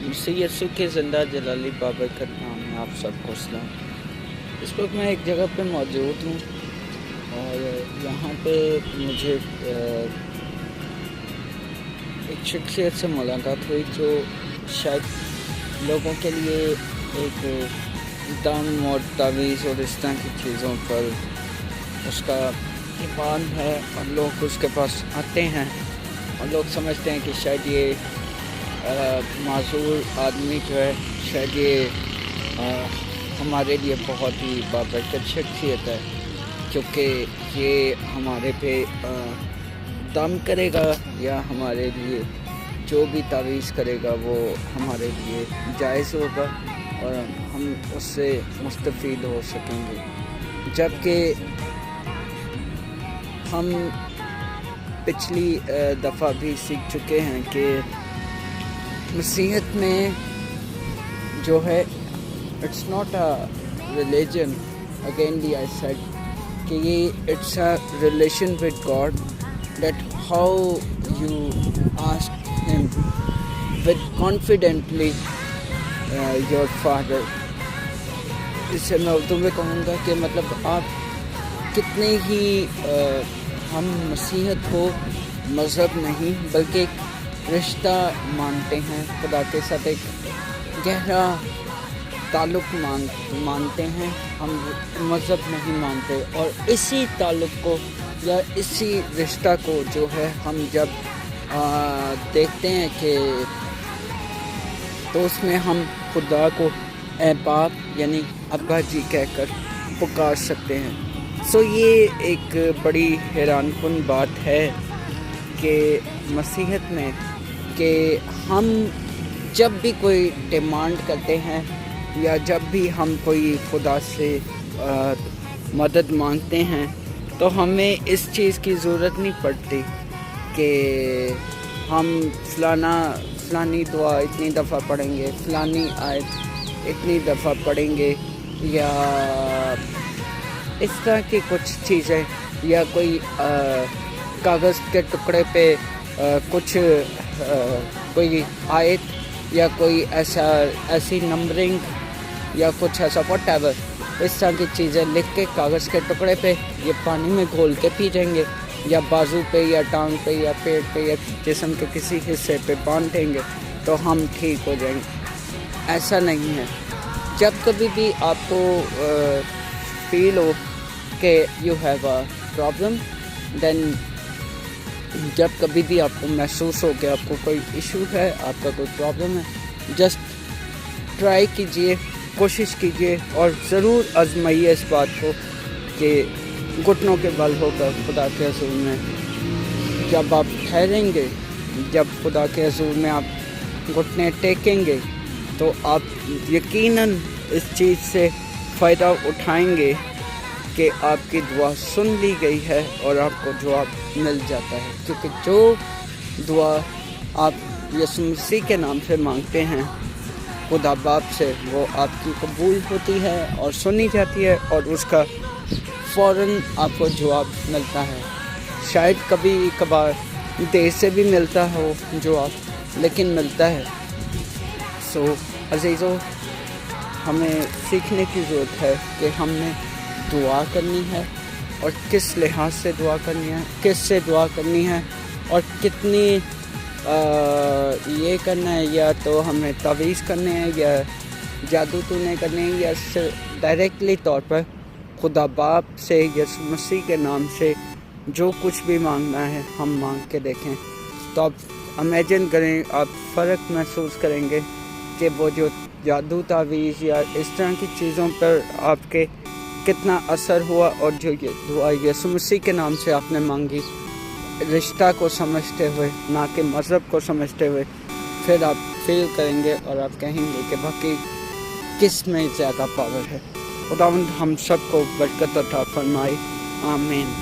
مسیح یسوع کے زندہ جلالی بابرکت نام میں آپ سب کو سلام۔ اس وقت میں ایک جگہ پہ موجود ہوں اور یہاں پہ مجھے ایک شخصیت سے ملاقات ہوئی جو شاید لوگوں کے لیے ایک دم اور تعویذ اور اس طرح کی چیزوں پر اس کا ایمان ہے، اور لوگ اس کے پاس آتے ہیں اور لوگ سمجھتے ہیں کہ شاید یہ معذور آدمی جو ہے شاید یہ ہمارے لیے بہت ہی بابرکت شخصیت ہے، کیونکہ یہ ہمارے پہ دم کرے گا یا ہمارے لیے جو بھی تعویذ کرے گا وہ ہمارے لیے جائز ہوگا اور ہم اس سے مستفید ہو سکیں گے۔ جبکہ ہم پچھلی دفعہ بھی سیکھ چکے ہیں کہ مسیحیت میں جو ہے it's not a religion, again I said کہ یہ it's a relation with God, that how you ask ہم ود کانفیڈنٹلی یور فادر۔ اس سے میں اردو میں کہوں گا کہ مطلب آپ کتنے ہی ہم مسیحیت کو مذہب نہیں بلکہ ایک رشتہ مانتے ہیں، خدا کے ساتھ ایک گہرا تعلق مانتے ہیں، ہم مذہب نہیں مانتے، اور اسی تعلق کو یا اسی رشتہ کو جو ہے ہم جب دیکھتے ہیں کہ تو اس میں ہم خدا کو اے باپ یعنی ابا جی کہہ کر پکار سکتے ہیں۔ سو یہ ایک بڑی حیران کن بات ہے کہ مسیحیت میں کہ ہم جب بھی کوئی ڈیمانڈ کرتے ہیں یا جب بھی ہم کوئی خدا سے مدد مانگتے ہیں تو ہمیں اس چیز کی ضرورت نہیں پڑتی کہ ہم فلانی دعا اتنی دفعہ پڑھیں گے، فلانی آیت اتنی دفعہ پڑھیں گے، یا اس طرح کی کچھ چیزیں، یا کوئی کاغذ کے ٹکڑے پہ کچھ کوئی آیت یا کوئی ایسی نمبرنگ یا کچھ ایسا واٹ ایور اس طرح کی چیزیں لکھ کے کاغذ کے ٹکڑے پہ یہ پانی میں گھول کے پی جائیں گے، یا بازو پہ یا ٹانگ پہ یا پیٹ پہ یا جسم کے کسی حصے پہ باندھ دیں گے تو ہم ٹھیک ہو جائیں گے۔ ایسا نہیں ہے۔ جب کبھی بھی آپ کو فیل ہو کہ یو ہیو اے پرابلم، دین جب کبھی بھی آپ کو محسوس ہو کہ آپ کو کوئی ایشو ہے، آپ کا کوئی پرابلم ہے، جسٹ ٹرائی کیجئے، کوشش کیجئے اور ضرور آزمائیے اس بات کو کہ گھٹنوں کے بل ہو کر خدا کے حضور میں جب آپ ٹھہریں گے، جب خدا کے حضور میں آپ گھٹنے ٹیکیں گے تو آپ یقیناً اس چیز سے فائدہ اٹھائیں گے کہ آپ کی دعا سن لی گئی ہے اور آپ کو جواب مل جاتا ہے، کیونکہ جو دعا آپ یسوع مسیح کے نام سے مانگتے ہیں خدا باپ سے، وہ آپ کی قبول ہوتی ہے اور سنی جاتی ہے، اور اس کا فوراً آپ کو جواب ملتا ہے۔ شاید کبھی کبھار دیر سے بھی ملتا ہو جواب، لیکن ملتا ہے۔ سو عزیزو، ہمیں سیکھنے کی ضرورت ہے کہ ہم نے دعا کرنی ہے، اور کس لحاظ سے دعا کرنی ہے، کس سے دعا کرنی ہے، اور کتنی یہ کرنا ہے، یا تو ہمیں تعویذ کرنے ہیں یا جادو تونے کرنے ہیں، یا ڈائریکٹلی طور پر خدا باپ سے یسوع مسیح کے نام سے جو کچھ بھی مانگنا ہے ہم مانگ کے دیکھیں، تو آپ امیجن کریں، آپ فرق محسوس کریں گے کہ وہ جو جادو تعویذ یا اس طرح کی چیزوں پر آپ کے کتنا اثر ہوا، اور جو یہ دعا یسوع مسیح کے نام سے آپ نے مانگی رشتہ کو سمجھتے ہوئے، نہ کہ مذہب کو سمجھتے ہوئے، پھر آپ فیل کریں گے اور آپ کہیں گے کہ باقی کس میں زیادہ پاور ہے۔ خداوند ہم سب کو برکت عطا فرمائے، آمین۔